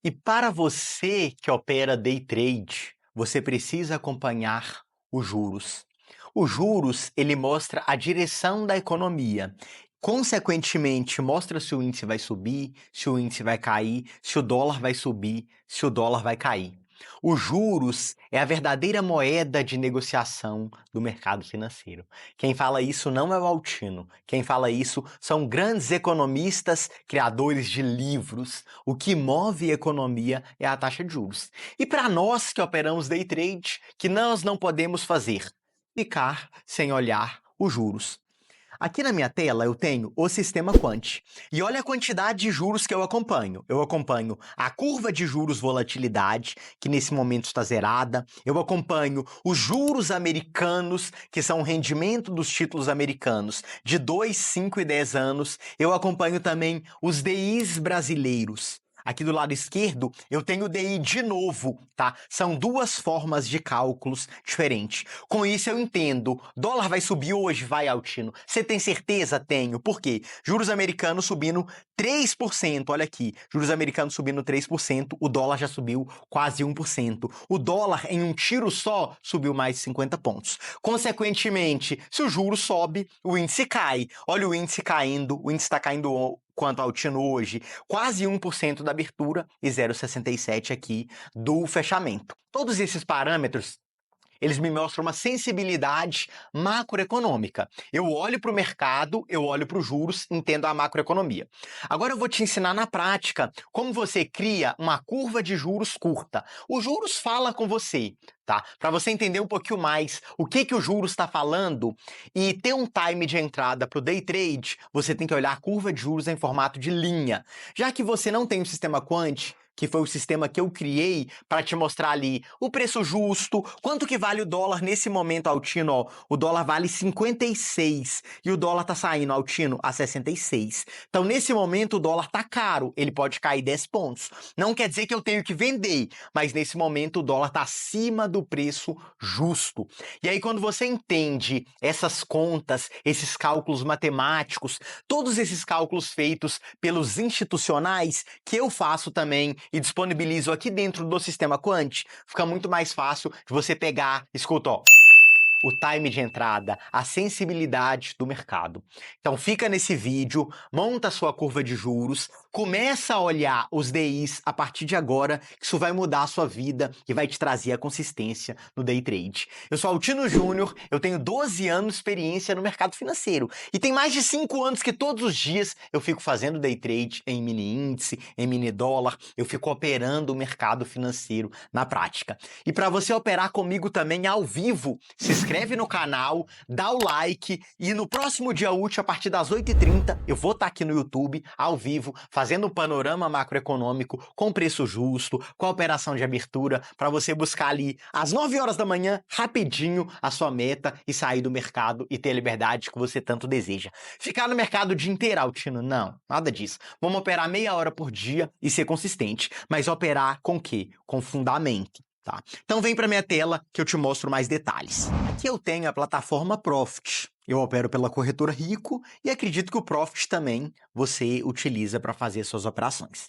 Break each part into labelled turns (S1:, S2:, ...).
S1: E para você que opera day trade, você precisa acompanhar os juros. Os juros, ele mostra a direção da economia. Consequentemente, mostra se o índice vai subir, se o índice vai cair, se o dólar vai subir, se o dólar vai cair. Os juros é a verdadeira moeda de negociação do mercado financeiro. Quem fala isso não é o Altino. Quem fala isso são grandes economistas, criadores de livros. O que move a economia é a taxa de juros. E para nós que operamos day trade, que nós não podemos fazer? Ficar sem olhar os juros. Aqui na minha tela eu tenho o sistema Quant. E olha a quantidade de juros que eu acompanho. Eu acompanho a curva de juros volatilidade, que nesse momento está zerada. Eu acompanho os juros americanos, que são o rendimento dos títulos americanos de 2, 5 e 10 anos. Eu acompanho também os DIs brasileiros. Aqui do lado esquerdo, eu tenho o DI de novo, tá? São duas formas de cálculos diferentes. Com isso eu entendo, dólar vai subir hoje? Vai, Altino. Você tem certeza? Tenho. Por quê? Juros americanos subindo 3%, olha aqui. Juros americanos subindo 3%, o dólar já subiu quase 1%. O dólar, em um tiro só, subiu mais de 50 pontos. Consequentemente, se o juro sobe, o índice cai. Olha o índice caindo, o índice está caindo quanto ao Altino hoje, quase 1% da abertura e 0,67 aqui do fechamento. Todos esses parâmetros, eles me mostram uma sensibilidade macroeconômica. Eu olho para o mercado, eu olho para os juros, entendo a macroeconomia. Agora eu vou te ensinar na prática como você cria uma curva de juros curta. O juros fala com você, tá? Para você entender um pouquinho mais o que o juros está falando e ter um time de entrada para o day trade, você tem que olhar a curva de juros em formato de linha. Já que você não tem um sistema quant, que foi o sistema que eu criei para te mostrar ali o preço justo, quanto que vale o dólar nesse momento, Altino, ó, o dólar vale 56 e o dólar tá saindo, Altino, a 66. Então, nesse momento, o dólar tá caro, ele pode cair 10 pontos. Não quer dizer que eu tenho que vender, mas nesse momento o dólar tá acima do preço justo. E aí, quando você entende essas contas, esses cálculos matemáticos, todos esses cálculos feitos pelos institucionais, que eu faço também e disponibilizo aqui dentro do sistema Quant, fica muito mais fácil de você pegar, escuta, ó, o time de entrada, a sensibilidade do mercado. Então fica nesse vídeo, monta a sua curva de juros, começa a olhar os DIs a partir de agora, que isso vai mudar a sua vida e vai te trazer a consistência no day trade. Eu sou Altino Júnior, eu tenho 12 anos de experiência no mercado financeiro e tem mais de 5 anos que todos os dias eu fico fazendo day trade em mini índice, em mini dólar, eu fico operando o mercado financeiro na prática. E para você operar comigo também ao vivo, se inscreve no canal, dá o like e no próximo dia útil, a partir das 8h30, eu vou estar aqui no YouTube, ao vivo, fazendo um panorama macroeconômico com preço justo, com a operação de abertura, para você buscar ali às 9 horas da manhã, rapidinho, a sua meta e sair do mercado e ter a liberdade que você tanto deseja. Ficar no mercado o dia inteiro, Altino? Não, nada disso. Vamos operar meia hora por dia e ser consistente, mas operar com o quê? Com fundamento. Tá. Então vem para minha tela que eu te mostro mais detalhes. Aqui eu tenho a plataforma Profit. Eu opero pela corretora Rico e acredito que o Profit também você utiliza para fazer suas operações.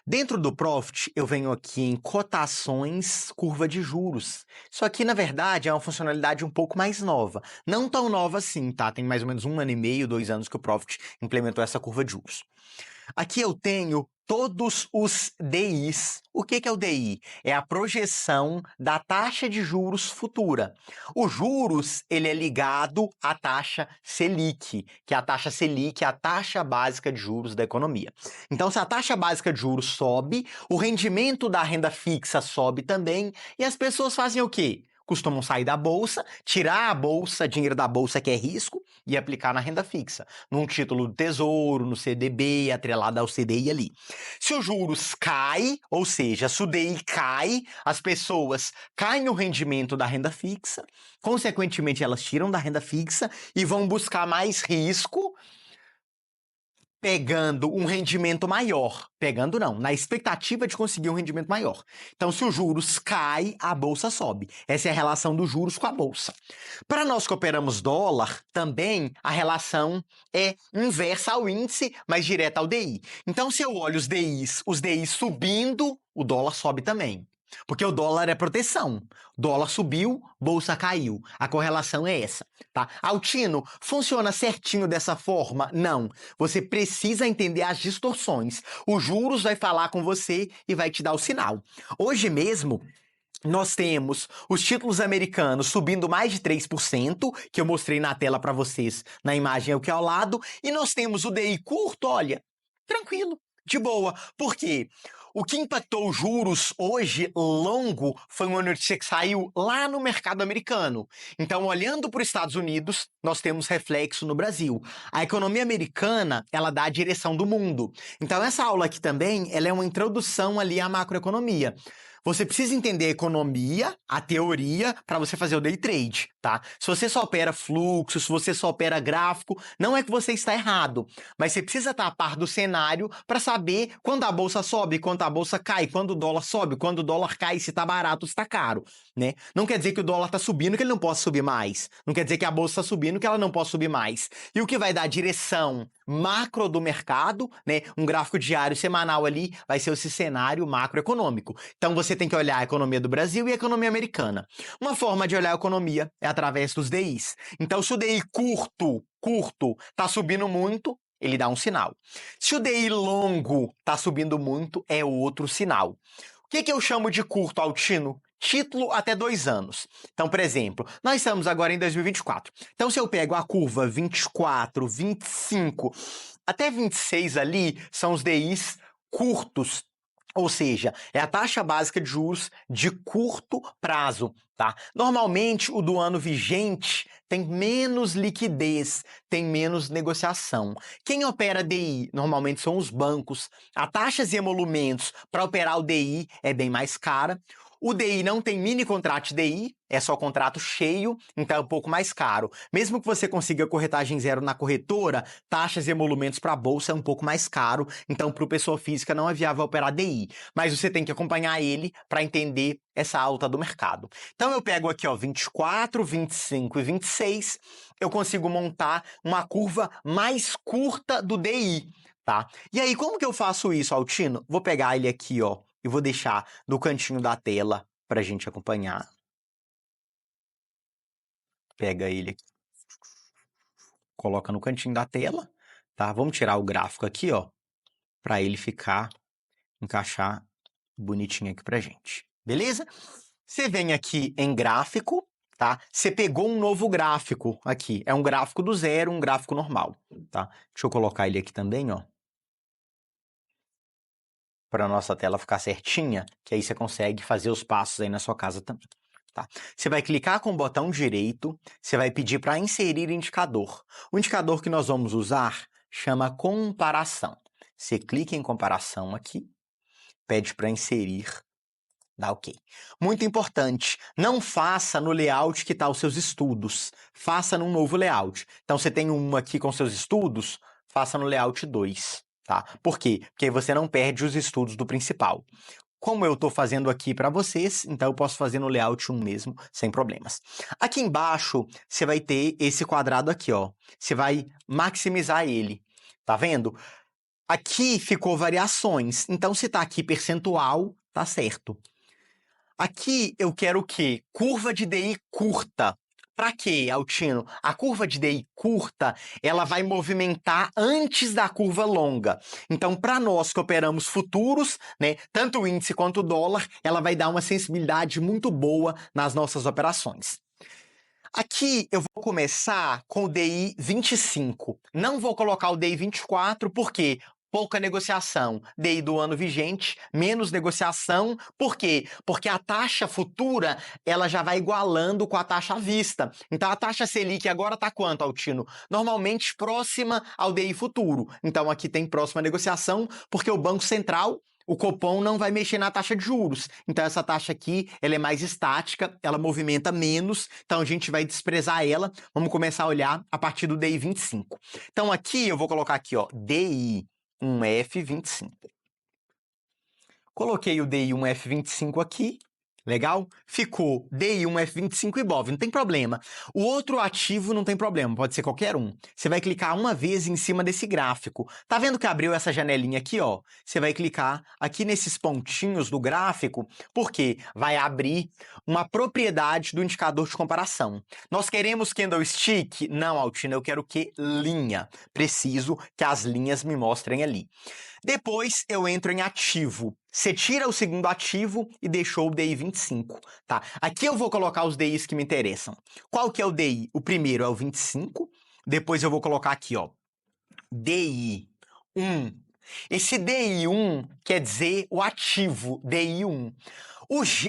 S1: Dentro do Profit, eu venho aqui em cotações, curva de juros. Isso aqui, na verdade, é uma funcionalidade um pouco mais nova. Não tão nova assim, tá? Tem mais ou menos 1 ano e meio, 2 anos que o Profit implementou essa curva de juros. Aqui eu tenho todos os DIs. O que é o DI? É a projeção da taxa de juros futura. O juros, ele é ligado à taxa Selic, que a taxa Selic é a taxa básica de juros da economia. Então, se a taxa básica de juros sobe, o rendimento da renda fixa sobe também, e as pessoas fazem o quê? Costumam sair da bolsa, tirar a bolsa, dinheiro da bolsa que é risco, e aplicar na renda fixa, num título do Tesouro, no CDB, atrelado ao CDI ali. Se os juros cai, ou seja, se o DI cai, as pessoas caem o rendimento da renda fixa, consequentemente elas tiram da renda fixa e vão buscar mais risco Pegando um rendimento maior. Pegando não, na expectativa de conseguir um rendimento maior. Então, se os juros cai, a bolsa sobe. Essa é a relação dos juros com a bolsa. Para nós que operamos dólar, também a relação é inversa ao índice, mas direta ao DI. Então, se eu olho os DIs subindo, o dólar sobe também. Porque o dólar é proteção. Dólar subiu, bolsa caiu. A correlação é essa, tá? Altino, funciona certinho dessa forma? Não. Você precisa entender as distorções. Os juros vai falar com você e vai te dar o sinal. Hoje mesmo, nós temos os títulos americanos subindo mais de 3%, que eu mostrei na tela para vocês, na imagem aqui ao lado, e nós temos o DI curto, olha, tranquilo, de boa. Por quê? O que impactou os juros hoje longo foi uma notícia que saiu lá no mercado americano. Então, olhando para os Estados Unidos, nós temos reflexo no Brasil. A economia americana, ela dá a direção do mundo. Então, essa aula aqui também, ela é uma introdução ali à macroeconomia. Você precisa entender a economia, a teoria, para você fazer o day trade, tá? Se você só opera fluxo, se você só opera gráfico, não é que você está errado, mas você precisa estar a par do cenário para saber quando a bolsa sobe, quando a bolsa cai, quando o dólar sobe, quando o dólar cai, se está barato ou se está caro, né? Não quer dizer que o dólar está subindo que ele não possa subir mais. Não quer dizer que a bolsa está subindo que ela não possa subir mais. E o que vai dar a direção macro do mercado, né? Um gráfico diário, semanal ali, vai ser esse cenário macroeconômico. Então você tem que olhar a economia do Brasil e a economia americana. Uma forma de olhar a economia é através dos DIs. Então, se o DI curto está subindo muito, ele dá um sinal. Se o DI longo está subindo muito, é outro sinal. O que eu chamo de curto, Altino? Título até 2 anos. Então, por exemplo, nós estamos agora em 2024. Então, se eu pego a curva 24, 25 até 26 ali, são os DIs curtos. Ou seja, é a taxa básica de juros de curto prazo, tá? Normalmente, o do ano vigente tem menos liquidez, tem menos negociação. Quem opera DI normalmente são os bancos. A taxas e emolumentos para operar o DI é bem mais cara. O DI não tem mini contrato de DI, é só contrato cheio, então é um pouco mais caro. Mesmo que você consiga corretagem zero na corretora, taxas e emolumentos para a bolsa é um pouco mais caro, então para o pessoa física não é viável operar DI. Mas você tem que acompanhar ele para entender essa alta do mercado. Então eu pego aqui, ó, 24, 25 e 26, eu consigo montar uma curva mais curta do DI, tá? E aí, como que eu faço isso, Altino? Vou pegar ele aqui, ó, e vou deixar no cantinho da tela para a gente acompanhar. Pega ele aqui, coloca no cantinho da tela, tá? Vamos tirar o gráfico aqui, ó, para ele encaixar bonitinho aqui pra gente. Beleza? Você vem aqui em gráfico, tá? Você pegou um novo gráfico aqui. É um gráfico do zero, um gráfico normal, tá? Deixa eu colocar ele aqui também, ó, para a nossa tela ficar certinha, que aí você consegue fazer os passos aí na sua casa também. Tá? Você vai clicar com o botão direito, você vai pedir para inserir indicador. O indicador que nós vamos usar chama comparação. Você clica em comparação aqui, pede para inserir, dá OK. Muito importante, não faça no layout que está os seus estudos, faça num novo layout. Então você tem um aqui com seus estudos, faça no layout 2. Tá? Por quê? Porque aí você não perde os estudos do principal. Como eu estou fazendo aqui para vocês, então eu posso fazer no layout 1 mesmo, sem problemas. Aqui embaixo, você vai ter esse quadrado aqui, ó. Você vai maximizar ele, tá vendo? Aqui ficou variações, então se tá aqui percentual, tá certo. Aqui eu quero o quê? Curva de DI curta. Para quê, Altino? A curva de DI curta, ela vai movimentar antes da curva longa. Então, para nós que operamos futuros, né, tanto o índice quanto o dólar, ela vai dar uma sensibilidade muito boa nas nossas operações. Aqui eu vou começar com o DI 25. Não vou colocar o DI 24, por quê? Pouca negociação. DI do ano vigente, menos negociação. Por quê? Porque a taxa futura, ela já vai igualando com a taxa à vista. Então, a taxa Selic agora está quanto, Altino? Normalmente próxima ao DI futuro. Então, aqui tem próxima negociação, porque o Banco Central o Copom não vai mexer na taxa de juros. Então, essa taxa aqui, ela é mais estática, ela movimenta menos, então a gente vai desprezar ela. Vamos começar a olhar a partir do DI 25. Então, aqui eu vou colocar aqui, ó, DI 1F25. Coloquei o DI 1F25 aqui. Legal? Ficou DI 1F25 Ibov, não tem problema. O outro ativo não tem problema, pode ser qualquer um. Você vai clicar uma vez em cima desse gráfico. Tá vendo que abriu essa janelinha aqui, ó? Você vai clicar aqui nesses pontinhos do gráfico, porque vai abrir uma propriedade do indicador de comparação. Nós queremos candlestick? Não, Altino, eu quero que linha. Preciso que as linhas me mostrem ali. Depois eu entro em ativo. Você tira o segundo ativo e deixou o DI 25, tá? Aqui eu vou colocar os DIs que me interessam. Qual que é o DI? O primeiro é o 25, depois eu vou colocar aqui, ó, DI 1. Esse DI 1 quer dizer o ativo, DI 1.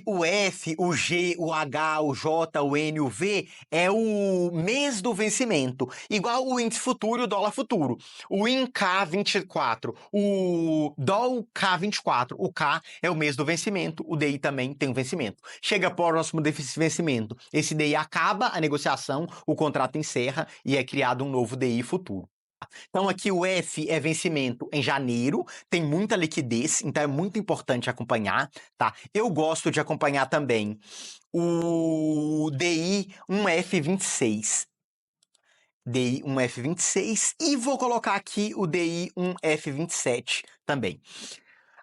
S1: O F, o G, o H, o J, o N, o V é o mês do vencimento, igual o índice futuro e o dólar futuro. O INK24, o DOL K24, o K é o mês do vencimento, o DI também tem um vencimento. Chega próximo desse vencimento, esse DI acaba a negociação, o contrato encerra e é criado um novo DI futuro. Então, aqui o F é vencimento em janeiro, tem muita liquidez, então é muito importante acompanhar, tá? Eu gosto de acompanhar também o DI 1F26. DI 1F26 e vou colocar aqui o DI 1F27 também.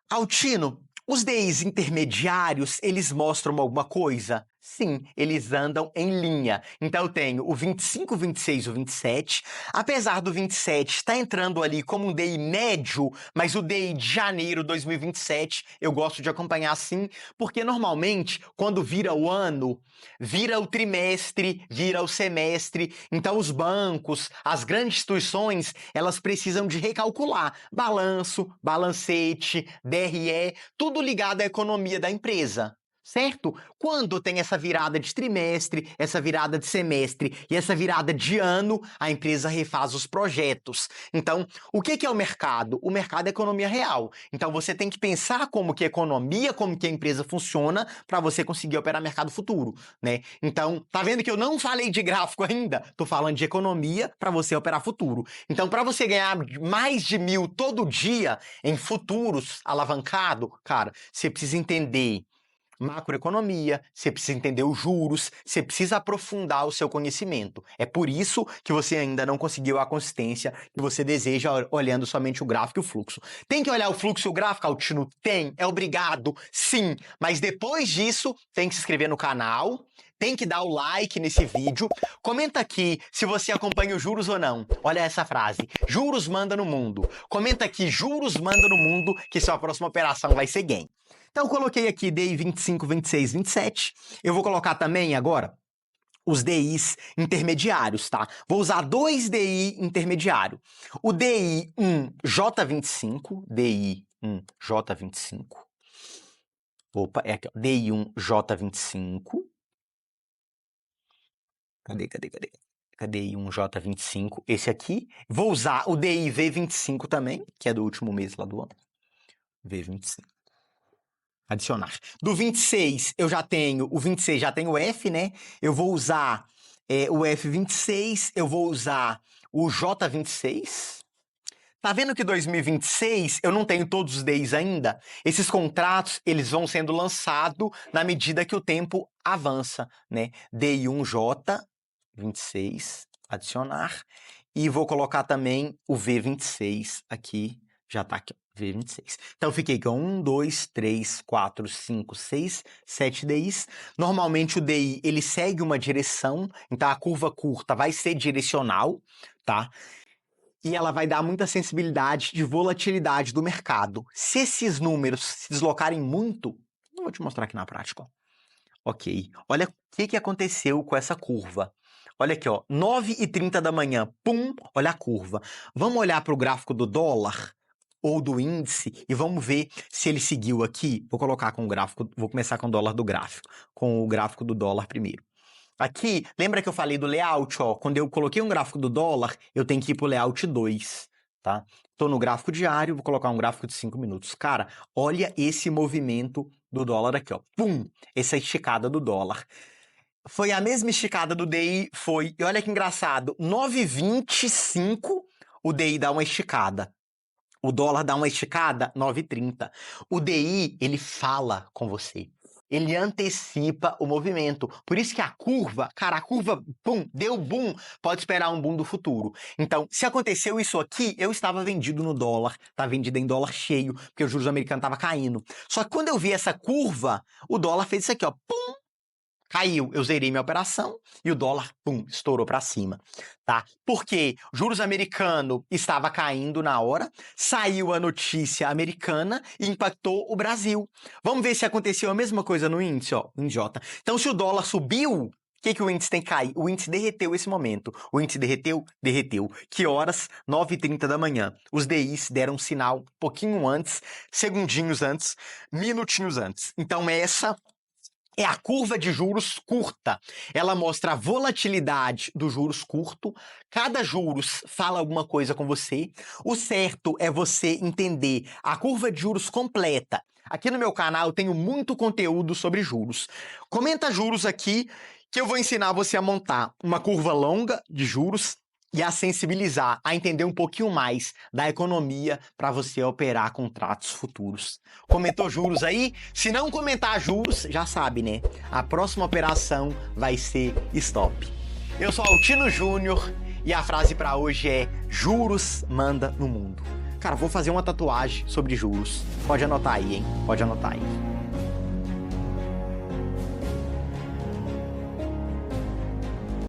S1: Altino, os DIs intermediários, eles mostram alguma coisa? Sim, eles andam em linha. Então eu tenho o 25, 26 e o 27. Apesar do 27 estar entrando ali como um DI médio, mas o DI de janeiro de 2027 eu gosto de acompanhar assim, porque normalmente quando vira o ano, vira o trimestre, vira o semestre. Então os bancos, as grandes instituições, elas precisam de recalcular balanço, balancete, DRE, tudo ligado à economia da empresa. Certo? Quando tem essa virada de trimestre, essa virada de semestre e essa virada de ano, a empresa refaz os projetos. Então, o que é o mercado? O mercado é economia real. Então, você tem que pensar como que a economia, como que a empresa funciona para você conseguir operar mercado futuro, né? Então, tá vendo que eu não falei de gráfico ainda? Tô falando de economia para você operar futuro. Então, para você ganhar mais de 1.000 todo dia em futuros alavancado, cara, você precisa entender macroeconomia, você precisa entender os juros, você precisa aprofundar o seu conhecimento. É por isso que você ainda não conseguiu a consistência que você deseja olhando somente o gráfico e o fluxo. Tem que olhar o fluxo e o gráfico, Altino? Tem, é obrigado, sim. Mas depois disso, tem que se inscrever no canal, tem que dar o like nesse vídeo. Comenta aqui se você acompanha os juros ou não. Olha essa frase, juros manda no mundo. Comenta aqui, juros manda no mundo, que sua próxima operação vai ser gain. Então, eu coloquei aqui DI 25, 26, 27. Eu vou colocar também agora os DIs intermediários, tá? Vou usar dois DI intermediário. O DI 1J25, DI 1J25. Opa, é aqui, ó, DI 1J25. Cadê DI 1J25? Esse aqui. Vou usar o DI V25 também, que é do último mês lá do ano. V25. Adicionar. Do 26, eu já tenho, o 26 já tem o F, né? Eu vou usar o F26, eu vou usar o J26. Tá vendo que 2026 eu não tenho todos os DIs ainda? Esses contratos, eles vão sendo lançados na medida que o tempo avança, né? DI1J26, adicionar. E vou colocar também o V26 aqui, já tá aqui, ó. V26. Então, eu fiquei com 1, 2, 3, 4, 5, 6, 7 DIs. Normalmente, o DI, ele segue uma direção, então a curva curta vai ser direcional, tá? E ela vai dar muita sensibilidade de volatilidade do mercado. Se esses números se deslocarem muito, eu vou te mostrar aqui na prática, ó. Ok, olha o que aconteceu com essa curva. Olha aqui, ó, 9h30 da manhã, pum, olha a curva. Vamos olhar para o gráfico do dólar ou do índice e vamos ver se ele seguiu aqui. Vou colocar com o gráfico, vou começar com o dólar do gráfico, com o gráfico do dólar primeiro. Aqui, lembra que eu falei do layout, ó? Quando eu coloquei um gráfico do dólar, eu tenho que ir pro layout 2, tá? Tô no gráfico diário, vou colocar um gráfico de 5 minutos. Cara, olha esse movimento do dólar aqui, ó. Pum! Essa esticada do dólar. Foi a mesma esticada do DI, foi. E olha que engraçado, 9,25 o DI dá uma esticada. O dólar dá uma esticada, 9,30. O DI, ele fala com você. Ele antecipa o movimento. Por isso que a curva, cara, a curva, pum, deu boom, pode esperar um boom do futuro. Então, se aconteceu isso aqui, eu estava vendido no dólar, tá vendido em dólar cheio, porque o juros americano estava caindo. Só que quando eu vi essa curva, o dólar fez isso aqui, ó, pum, caiu, eu zerei minha operação e o dólar, pum, estourou para cima, tá? Porque o juros americano estava caindo na hora, saiu a notícia americana e impactou o Brasil. Vamos ver se aconteceu a mesma coisa no índice, ó, em J. Então, se o dólar subiu, o que o índice tem que cair? O índice derreteu esse momento. O índice derreteu? Derreteu. Que horas? 9h30 da manhã. Os DIs deram um sinal um pouquinho antes, segundinhos antes, minutinhos antes. Então, essa é a curva de juros curta. Ela mostra a volatilidade do juros curto. Cada juros fala alguma coisa com você. O certo é você entender a curva de juros completa. Aqui no meu canal eu tenho muito conteúdo sobre juros. Comenta juros aqui que eu vou ensinar você a montar uma curva longa de juros e a sensibilizar, a entender um pouquinho mais da economia para você operar contratos futuros. Comentou juros aí? Se não comentar juros, já sabe, né? A próxima operação vai ser stop. Eu sou Altino Júnior e a frase para hoje é: juros manda no mundo. Cara, vou fazer uma tatuagem sobre juros. Pode anotar aí, hein? Pode anotar aí.